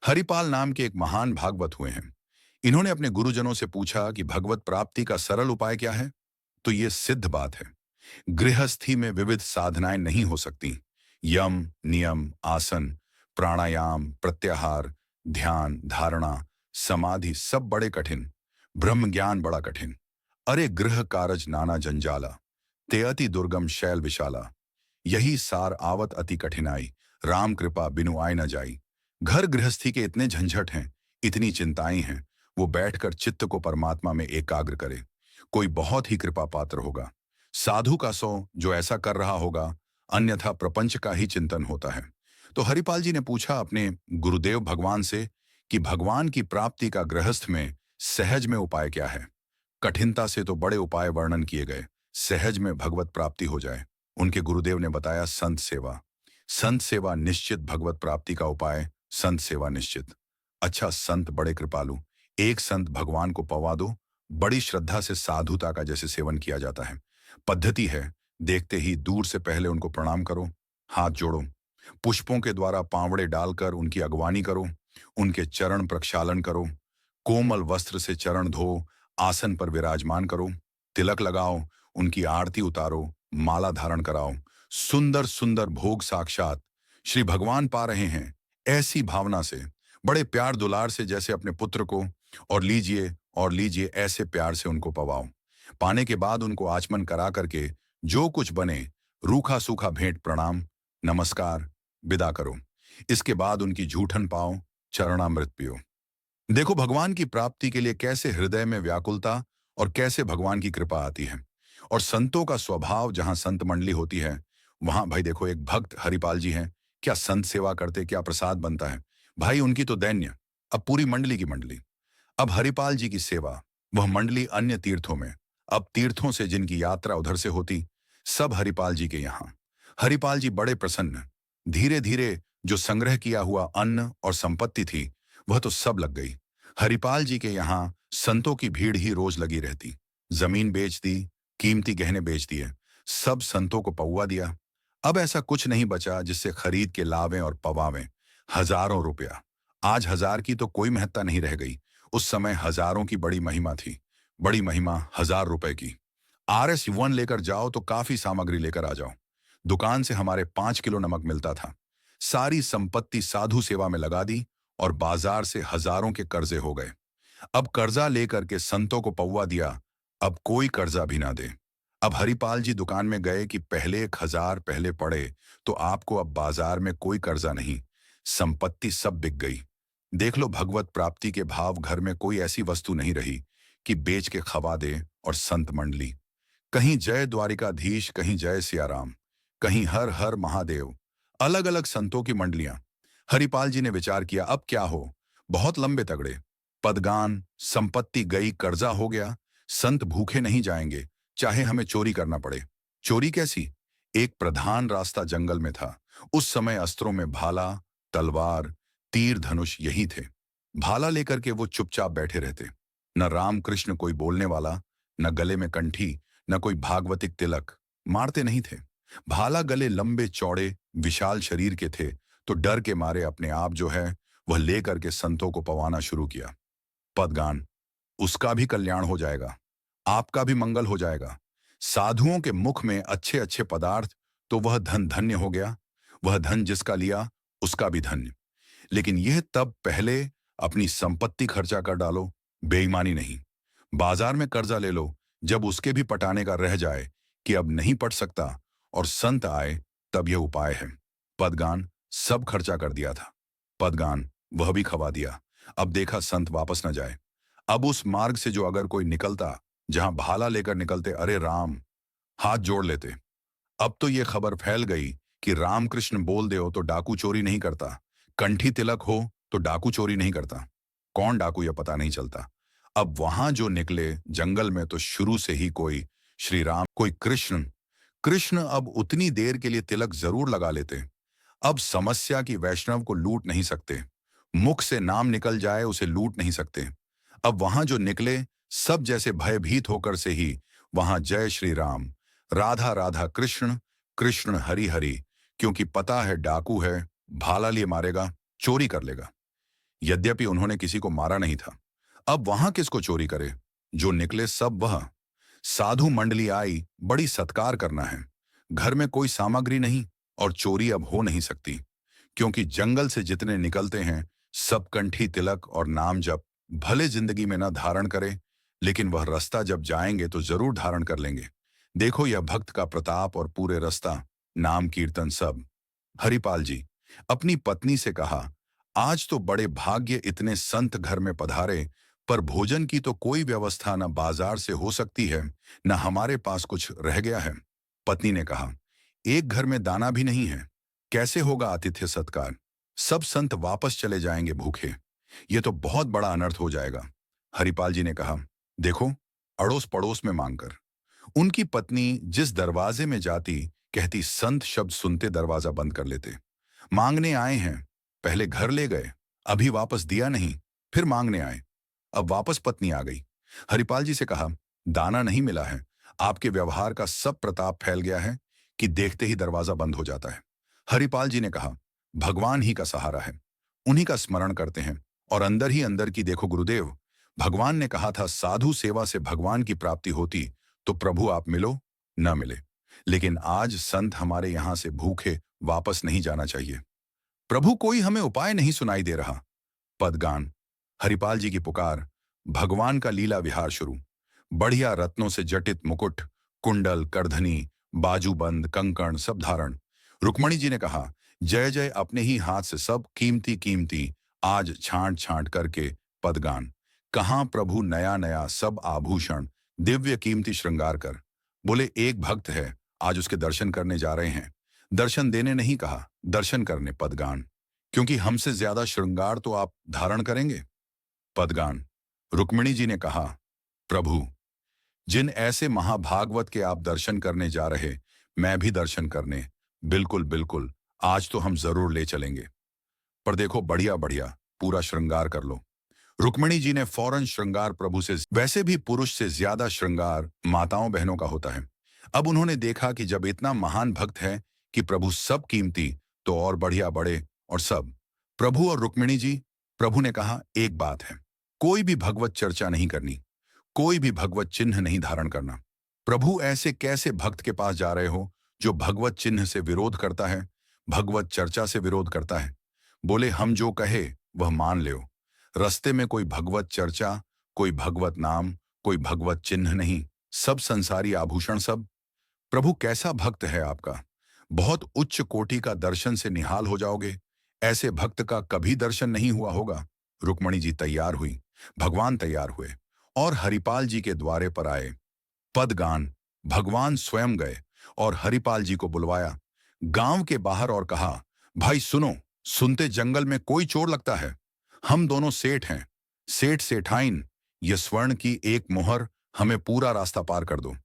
हरिपाल नाम के एक महान भागवत हुए हैं। इन्होंने अपने गुरुजनों से पूछा कि भगवत प्राप्ति का सरल उपाय क्या है। तो ये सिद्ध बात है। गृहस्थी में विविध साधनाएं नहीं हो सकती। यम, नियम, आसन, प्राणायाम, प्रत्याहार, ध्यान, धारणा, समाधि सब बड़े कठिन। ब्रह्म ज्ञान बड़ा कठिन। अरे गृह कारज नाना जंजाला, ते अति दुर्गम शैल विशाला। यही सार आवत अति कठिनाई, राम कृपा बिनु आय न जाई। घर गृहस्थी के इतने झंझट हैं, इतनी चिंताएं हैं। वो बैठकर चित्त को परमात्मा में एकाग्र करे। कोई बहुत ही कृपा पात्र होगा, साधु का सो जो ऐसा कर रहा होगा, अन्यथा प्रपंच का ही चिंतन होता है। तो हरिपाल जी ने पूछा अपने गुरुदेव भगवान से कि भगवान की प्राप्ति का गृहस्थ में सहज में उपाय क्या है। कठिनता से तो बड़े उपाय वर्णन किए गए, सहज में भगवत प्राप्ति हो जाए। उनके गुरुदेव ने बताया संत सेवा। संत सेवा निश्चित भगवत प्राप्ति का उपाय, संत सेवा निश्चित। अच्छा, संत बड़े कृपालु। एक संत भगवान को पवा दो। बड़ी श्रद्धा से साधुता का जैसे सेवन किया जाता है। पद्धति है, देखते ही दूर से पहले उनको प्रणाम करो, हाथ जोड़ो, पुष्पों के द्वारा पांवड़े डालकर उनकी अगवानी करो, उनके चरण प्रक्षालन करो, कोमल वस्त्र से चरण धो, आसन पर विराजमान करो, तिलक लगाओ, उनकी आरती उतारो, माला धारण कराओ। सुंदर सुंदर भोग साक्षात श्री भगवान पा रहे हैं, ऐसी भावना से, बड़े प्यार दुलार से, जैसे अपने पुत्र को। और लीजिए ऐसे प्यार से उनको पवाओ। पाने के बाद उनको आचमन करा करके जो कुछ बने, रूखा सूखा भेंट, प्रणाम, नमस्कार, विदा करो। इसके बाद उनकी जूठन पाओ, चरणामृत पियो। देखो भगवान की प्राप्ति के लिए कैसे हृदय में व्याकुलता और कैसे भगवान की कृपा आती है। और संतों का स्वभाव, जहां संत मंडली होती है वहां भाई देखो, एक भक्त हरिपाल जी हैं, क्या संत सेवा करते, क्या प्रसाद बनता है भाई। उनकी तो दैन्य, अब पूरी मंडली की मंडली। अब हरिपाल जी की सेवा, वह मंडली अन्य तीर्थों में, अब तीर्थों से जिनकी यात्रा उधर से होती, सब हरिपाल जी के यहाँ। हरिपाल जी बड़े प्रसन्न। धीरे धीरे जो संग्रह किया हुआ अन्न और संपत्ति थी, वह तो सब लग गई। हरिपाल जी के यहाँ संतों की भीड़ ही रोज लगी रहती। जमीन बेच दी, कीमती गहने बेच दिए, सब संतों को पौवा दिया। अब ऐसा कुछ नहीं बचा जिससे खरीद के लावें और पवावें। हजारों रुपया। आज हजार की तो कोई महत्ता नहीं रह गई। उस समय हजारों की बड़ी महिमा थी। बड़ी महिमा 1000 रुपए की। RS1 लेकर जाओ तो काफी सामग्री लेकर आ जाओ। दुकान से हमारे 5 किलो नमक मिलता था। सारी संपत्ति साधु सेवा में लगा दी और बाजार से हजारों के कर्जे हो गए। अब कर्जा लेकर के संतों को पौवा दिया, अब कोई कर्जा भी ना दे। अब हरिपाल जी दुकान में गए कि पहले 1000 पहले पड़े, तो आपको अब बाजार में कोई कर्जा नहीं, संपत्ति सब बिक गई। देख लो, भगवत प्राप्ति के भाव घर में कोई ऐसी वस्तु नहीं रही कि बेच के खवा दे। और संत मंडली, कहीं जय द्वारिकाधीश, कहीं जय सियाराम, कहीं हर हर महादेव, अलग अलग संतों की मंडलियां। हरिपाल जी ने विचार किया, अब क्या हो, बहुत लंबे तगड़े, पदगान, संपत्ति गई, कर्जा हो गया, संत भूखे नहीं जाएंगे, चाहे हमें चोरी करना पड़े। चोरी कैसी? एक प्रधान रास्ता जंगल में था। उस समय अस्त्रों में भाला, तलवार, तीर धनुष यही थे। भाला लेकर के वो चुपचाप बैठे रहते। न राम कृष्ण कोई बोलने वाला, न गले में कंठी, न कोई भागवतिक तिलक। मारते नहीं थे। भाला गले लंबे चौड़े विशाल शरीर के थे, तो डर के मारे अपने आप जो है वह लेकर के संतों को पवाना शुरू किया। पदगान, उसका भी कल्याण हो जाएगा, आपका भी मंगल हो जाएगा। साधुओं के मुख में अच्छे अच्छे पदार्थ, तो वह धन धन्य हो गया। वह धन जिसका लिया उसका भी धन्य। लेकिन यह तब, पहले अपनी संपत्ति खर्चा कर डालो, बेईमानी नहीं। बाजार में कर्जा ले लो, जब उसके भी पटाने का रह जाए कि अब नहीं पट सकता और संत आए, तब यह उपाय है। पदगान, सब खर्चा कर दिया था। पदगान, वह भी खवा दिया। अब देखा संत वापस न जाए। अब उस मार्ग से जो अगर कोई निकलता, जहां भाला लेकर निकलते, अरे राम, हाथ जोड़ लेते। अब तो ये खबर फैल गई कि रामकृष्ण बोल दे हो तो डाकू चोरी नहीं करता, कंठी तिलक हो तो डाकू चोरी नहीं करता। कौन डाकू यह पता नहीं चलता। अब वहां जो निकले जंगल में, तो शुरू से ही कोई श्री राम, कोई कृष्ण। कृष्ण अब उतनी देर के लिए तिलक जरूर लगा लेते। अब समस्या की वैष्णव को लूट नहीं सकते। मुख से नाम निकल जाए उसे लूट नहीं सकते। अब वहां जो निकले, सब जैसे भयभीत होकर से ही वहां जय श्री राम, राधा राधा कृष्ण, कृष्ण हरि हरि, क्योंकि पता है डाकू है, भाला लिए मारेगा, चोरी कर लेगा। यद्यपि उन्होंने किसी को मारा नहीं था। अब वहां किसको चोरी करे? जो निकले सब वह। साधु मंडली आई, बड़ी सत्कार करना है। घर में कोई सामग्री नहीं और चोरी अब हो नहीं सकती, क्योंकि जंगल से जितने निकलते हैं सब कंठी तिलक और नाम जप भले जिंदगी में न धारण करें, लेकिन वह रास्ता जब जाएंगे तो जरूर धारण कर लेंगे। देखो यह भक्त का प्रताप और पूरे रास्ता नाम कीर्तन सब। हरिपाल जी अपनी पत्नी से कहा, आज तो बड़े भाग्य इतने संत घर में पधारे, पर भोजन की तो कोई व्यवस्था न बाजार से हो सकती है, न हमारे पास कुछ रह गया है। पत्नी ने कहा, एक घर में दाना भी नहीं है, कैसे होगा आतिथ्य सत्कार? सब संत वापस चले जाएंगे भूखे, ये तो बहुत बड़ा अनर्थ हो जाएगा। हरिपाल जी ने कहा, देखो अड़ोस पड़ोस में मांगकर। उनकी पत्नी जिस दरवाजे में जाती, कहती संत शब्द सुनते दरवाजा बंद कर लेते। मांगने आए हैं, पहले घर ले गए, अभी वापस दिया नहीं, फिर मांगने आए, अब वापस पत्नी आ गई। हरिपाल जी से कहा, दाना नहीं मिला है, आपके व्यवहार का सब प्रताप फैल गया है कि देखते ही दरवाजा बंद हो जाता है। हरिपाल जी ने कहा, भगवान ही का सहारा है, उन्हीं का स्मरण करते हैं और अंदर ही अंदर की देखो गुरुदेव, भगवान ने कहा था साधु सेवा से भगवान की प्राप्ति होती, तो प्रभु आप मिलो न मिले, लेकिन आज संत हमारे यहां से भूखे वापस नहीं जाना चाहिए। प्रभु कोई हमें उपाय नहीं सुनाई दे रहा। पदगान। हरिपाल जी की पुकार। भगवान का लीला विहार शुरू। बढ़िया रत्नों से जटित मुकुट, कुंडल, करधनी, बाजूबंद, कंकण सब धारण। रुक्मणी जी ने कहा, जय जय अपने ही हाथ से सब कीमती कीमती आज छांट छांट करके पदगान। कहाँ प्रभु नया नया सब आभूषण दिव्य कीमती श्रृंगार कर। बोले एक भक्त है, आज उसके दर्शन करने जा रहे हैं। दर्शन देने नहीं कहा, दर्शन करने पदगान, क्योंकि हमसे ज्यादा श्रृंगार तो आप धारण करेंगे। पदगान। रुक्मिणी जी ने कहा, प्रभु जिन ऐसे महाभागवत के आप दर्शन करने जा रहे, मैं भी दर्शन करने, बिल्कुल बिल्कुल, आज तो हम जरूर ले चलेंगे, पर देखो बढ़िया बढ़िया पूरा श्रृंगार कर लो। रुक्मिणी जी ने फौरन श्रृंगार प्रभु से, वैसे भी पुरुष से ज्यादा श्रृंगार माताओं बहनों का होता है। अब उन्होंने देखा कि जब इतना महान भक्त है कि प्रभु सब कीमती, तो और बढ़िया बड़े और सब। प्रभु और रुक्मिणी जी, प्रभु ने कहा, एक बात है, कोई भी भगवत चर्चा नहीं करनी, कोई भी भगवत चिन्ह नहीं धारण करना। प्रभु ऐसे कैसे भक्त के पास जा रहे हो जो भगवत चिन्ह से विरोध करता है, भगवत चर्चा से विरोध करता है? बोले हम जो कहे वह मान लो। रस्ते में कोई भगवत चर्चा, कोई भगवत नाम, कोई भगवत चिन्ह नहीं, सब संसारी आभूषण सब। प्रभु कैसा भक्त है आपका, बहुत उच्च कोटि का दर्शन से निहाल हो जाओगे, ऐसे भक्त का कभी दर्शन नहीं हुआ होगा। रुक्मणी जी तैयार हुई, भगवान तैयार हुए और हरिपाल जी के द्वारे पर आए। पदगान। भगवान स्वयं गए और हरिपाल जी को बुलवाया गांव के बाहर और कहा, भाई सुनो, सुनते जंगल में कोई चोर लगता है, हम दोनों सेठ हैं, सेठ सेठाइन, ये स्वर्ण की एक मोहर हमें पूरा रास्ता पार कर दो।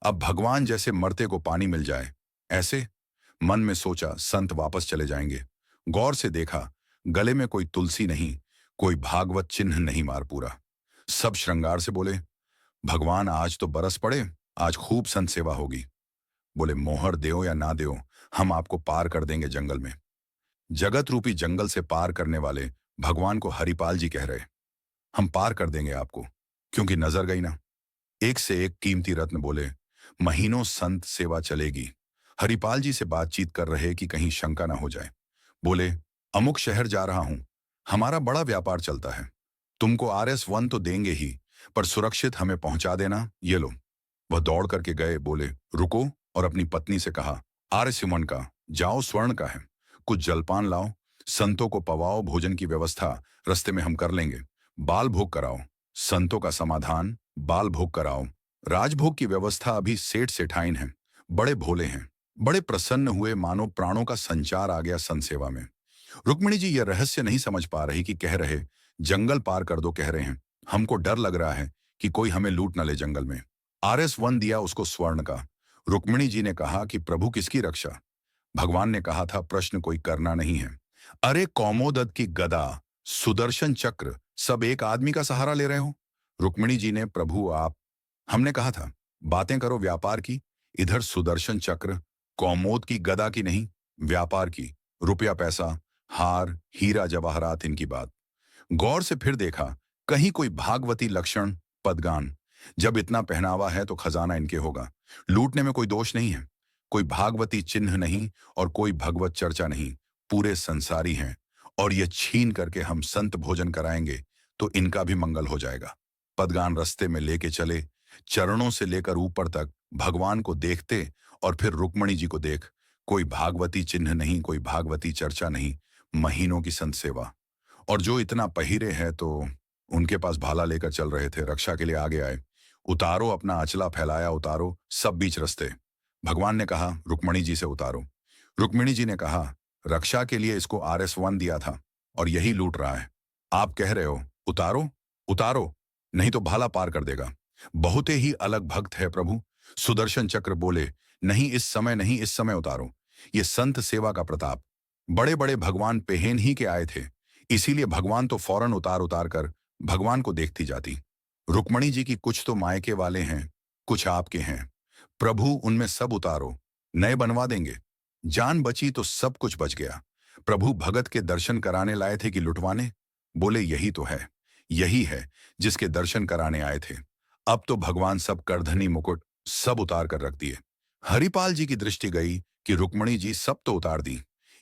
अब भगवान जैसे मरते को पानी मिल जाए, ऐसे मन में सोचा संत वापस चले जाएंगे। गौर से देखा, गले में कोई तुलसी नहीं, कोई भागवत चिन्ह नहीं मार पूरा। सब श्रृंगार से बोले, भगवान आज तो बरस पड़े, आज खूब संत सेवा होगी। बोले मोहर देओ या ना देओ, हम आपको पार कर देंगे जंगल में। जगत रूपी जंगल से पार करने वाले भगवान को हरिपाल जी कह रहे, हम पार कर देंगे आपको, क्योंकि नजर गई ना। एक से एक कीमती रत्न बोले, महीनों संत सेवा चलेगी। हरिपाल जी से बातचीत कर रहे कि कहीं शंका ना हो जाए। बोले, अमुक शहर जा रहा हूं, हमारा बड़ा व्यापार चलता है, तुमको RS1 तो देंगे ही, पर सुरक्षित हमें पहुंचा देना, ये लो। वह दौड़ करके गए, बोले रुको, और अपनी पत्नी से कहा, RS1 का जाओ, स्वर्ण का है, कुछ जलपान लाओ, संतों को पवाओ, भोजन की व्यवस्था रस्ते में हम कर लेंगे, बाल भोग कराओ, संतों का समाधान, बाल भोग कराओ। राजभोग की व्यवस्था अभी सेठ सेठाइन है, बड़े भोले हैं, बड़े प्रसन्न हुए, मानो प्राणों का संचार आ गया संत सेवा में। रुक्मिणी जी यह रहस्य नहीं समझ पा रही कि कह रहे जंगल पार कर दो, कह रहे हैं हमको डर लग रहा है कि कोई हमें लूट न ले जंगल में। RS1 दिया उसको स्वर्ण का। रुक्मिणी जी ने कहा कि प्रभु किसकी रक्षा? भगवान ने कहा था प्रश्न कोई करना नहीं है। अरे कौमोदक की गदा, सुदर्शन चक्र, सब एक आदमी का सहारा ले रहे हो। रुक्मिणी जी ने, प्रभु आप, हमने कहा था बातें करो व्यापार की, इधर सुदर्शन चक्र, कौमोद की गदा की नहीं, व्यापार की, रुपया पैसा, हार हीरा जवाहरात इनकी बात। गौर से फिर देखा, कहीं कोई भागवती लक्षण पदगान। जब इतना पहनावा है तो खजाना इनके होगा। लूटने में कोई दोष नहीं है, कोई भागवती चिन्ह नहीं और कोई भगवत चर्चा नहीं। पूरे संसारी हैं, और ये छीन करके हम संत भोजन कराएंगे तो इनका भी मंगल हो जाएगा। पदगान रास्ते में लेके चले, चरणों से लेकर ऊपर तक भगवान को देखते और फिर रुक्मणी जी को देख। कोई भागवती चिन्ह नहीं, कोई भागवती चर्चा नहीं, महीनों की संत सेवा। और जो इतना पहिरे हैं तो उनके पास भाला लेकर चल रहे थे, रक्षा के लिए आगे आए। उतारो अपना अचला फैलाया उतारो, सब बीच रस्ते। भगवान ने कहा रुक्मणी जी से उतारो। रुक्मिणी जी ने कहा रक्षा के लिए इसको RS1 दिया था और यही लूट रहा है। आप कह रहे हो उतारो उतारो, नहीं तो भाला पार कर देगा। बहुत ही अलग भक्त है प्रभु। सुदर्शन चक्र बोले नहीं इस समय नहीं, इस समय उतारो। ये संत सेवा का प्रताप। बड़े बड़े भगवान पहन ही के आए थे, इसीलिए भगवान तो फौरन उतार उतार कर भगवान को देखती जाती। रुक्मणी जी की कुछ तो मायके वाले हैं, कुछ आपके हैं। प्रभु उनमें सब उतारो, नए बनवा देंगे। जान बची तो सब कुछ बच गया। प्रभु भगत के दर्शन कराने लाए थे कि लुटवाने? बोले यही तो है, यही है जिसके दर्शन कराने आए थे। अब तो भगवान सब करधनी मुकुट सब उतार कर रख दिए। हरिपाल जी की दृष्टि गई कि रुक्मणी जी सब तो उतार दी,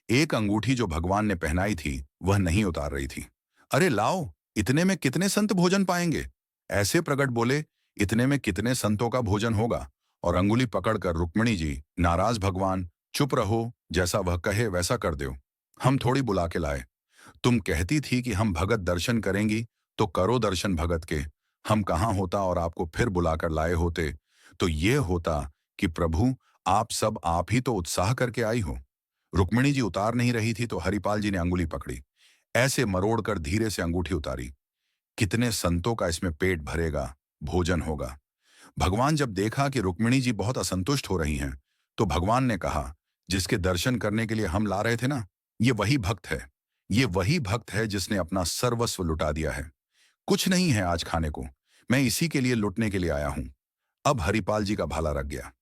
एक अंगूठी जो भगवान ने पहनाई थी वह नहीं उतार रही थी। अरे लाओ, इतने में कितने संत भोजन पाएंगे? ऐसे प्रगट बोले इतने में कितने संतों का भोजन होगा? और अंगुली पकड़कर रुक्मणी जी नाराज भगवान, चुप रहो, जैसा वह कहे वैसा कर दो। हम थोड़ी बुला के लाए। तुम कहती थी कि हम भगत दर्शन करेंगी तो करो दर्शन भगत के। हम कहाँ होता और आपको फिर बुलाकर लाए होते तो ये होता कि प्रभु आप सब आप ही तो उत्साह करके आई हो। रुक्मिणी जी उतार नहीं रही थी तो हरिपाल जी ने अंगुली पकड़ी, ऐसे मरोड़कर धीरे से अंगूठी उतारी। कितने संतों का इसमें पेट भरेगा, भोजन होगा। भगवान जब देखा कि रुक्मिणी जी बहुत असंतुष्ट हो रही हैं, तो भगवान ने कहा जिसके दर्शन करने के लिए हम ला रहे थे ना, ये वही भक्त है। ये वही भक्त है जिसने अपना सर्वस्व लुटा दिया है। कुछ नहीं है आज खाने को, मैं इसी के लिए लुटने के लिए आया हूं। अब हरिपाल जी का भाला रख गया।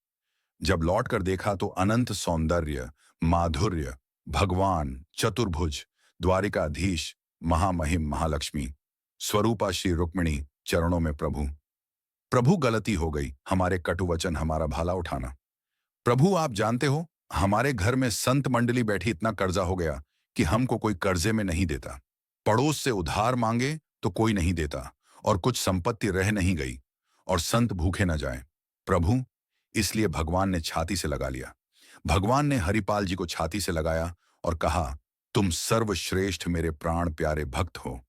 जब लौट कर देखा तो अनंत सौंदर्य, माधुर्य, भगवान चतुर्भुज, द्वारिकाधीश, महामहिम महालक्ष्मी, स्वरूपा श्री रुक्मिणी चरणों में प्रभु। प्रभु गलती हो गई, हमारे कटुवचन, हमारा भाला उठाना। प्रभु आप जानते हो हमारे घर में संत मंडली बैठी, इतना कर्जा हो गया कि हमको कोई कर्जे में नहीं देता। पड़ोस से उधार मांगे तो कोई नहीं देता, और कुछ संपत्ति रह नहीं गई, और संत भूखे न जाएं। प्रभु, इसलिए भगवान ने छाती से लगा लिया। भगवान ने हरिपाल जी को छाती से लगाया और कहा तुम सर्वश्रेष्ठ मेरे प्राण प्यारे भक्त हो।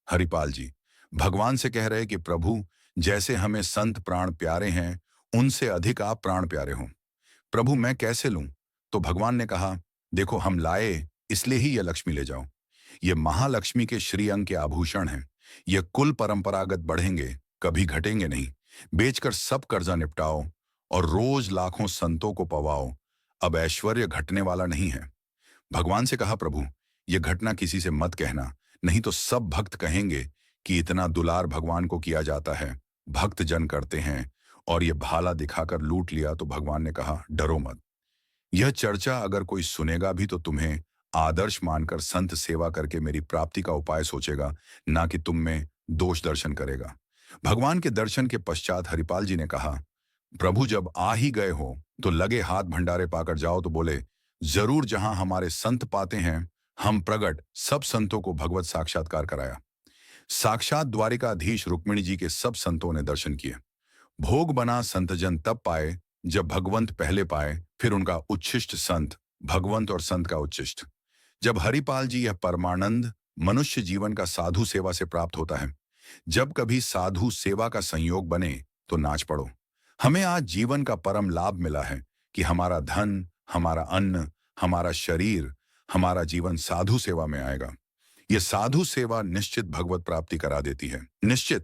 हरिपाल जी भगवान से कह रहे कि प्रभु जैसे हमें संत प्राण प्यारे हैं, उनसे अधिक आप प्राण प्यारे हो। प्रभु मैं कैसे लूं? तो भगवान ने कहा देखो हम लाए इसलिए ही यह लक्ष्मी ले जाओ। ये महालक्ष्मी के श्रीअंग के आभूषण हैं। ये कुल परंपरागत बढ़ेंगे, कभी घटेंगे नहीं। बेचकर सब कर्जा निपटाओ और रोज लाखों संतों को पवाओ। अब ऐश्वर्य घटने वाला नहीं है। भगवान से कहा प्रभु ये घटना किसी से मत कहना, नहीं तो सब भक्त कहेंगे कि इतना दुलार भगवान को किया जाता है, भक्त जन करते हैं, और ये भाला दिखाकर लूट लिया। तो भगवान ने कहा डरो मत। यह चर्चा अगर कोई सुनेगा भी तो तुम्हें आदर्श मानकर संत सेवा करके मेरी प्राप्ति का उपाय सोचेगा, ना कि तुम में दोष दर्शन करेगा। भगवान के दर्शन के पश्चात हरिपाल जी ने कहा प्रभु जब आ ही गए हो तो लगे हाथ भंडारे पाकर जाओ। तो बोले जरूर, जहां हमारे संत पाते हैं हम प्रगट सब संतों को भगवत साक्षात्कार कराया। साक्षात द्वारिकाधीश रुक्मिणी जी के सब संतों ने दर्शन किए। भोग बना संतजन तब पाए जब भगवंत पहले पाए, फिर उनका उच्छिष्ट संत, भगवंत और संत का उच्छिष्ट। जब हरिपाल जी यह परमानंद मनुष्य जीवन का साधु सेवा से प्राप्त होता है, जब कभी साधु सेवा का संयोग बने तो नाच पड़ो। हमें आज जीवन का परम लाभ मिला है कि हमारा धन, हमारा अन्न, हमारा शरीर, हमारा जीवन साधु सेवा में आएगा। यह साधु सेवा निश्चित भगवत प्राप्ति करा देती है, निश्चित।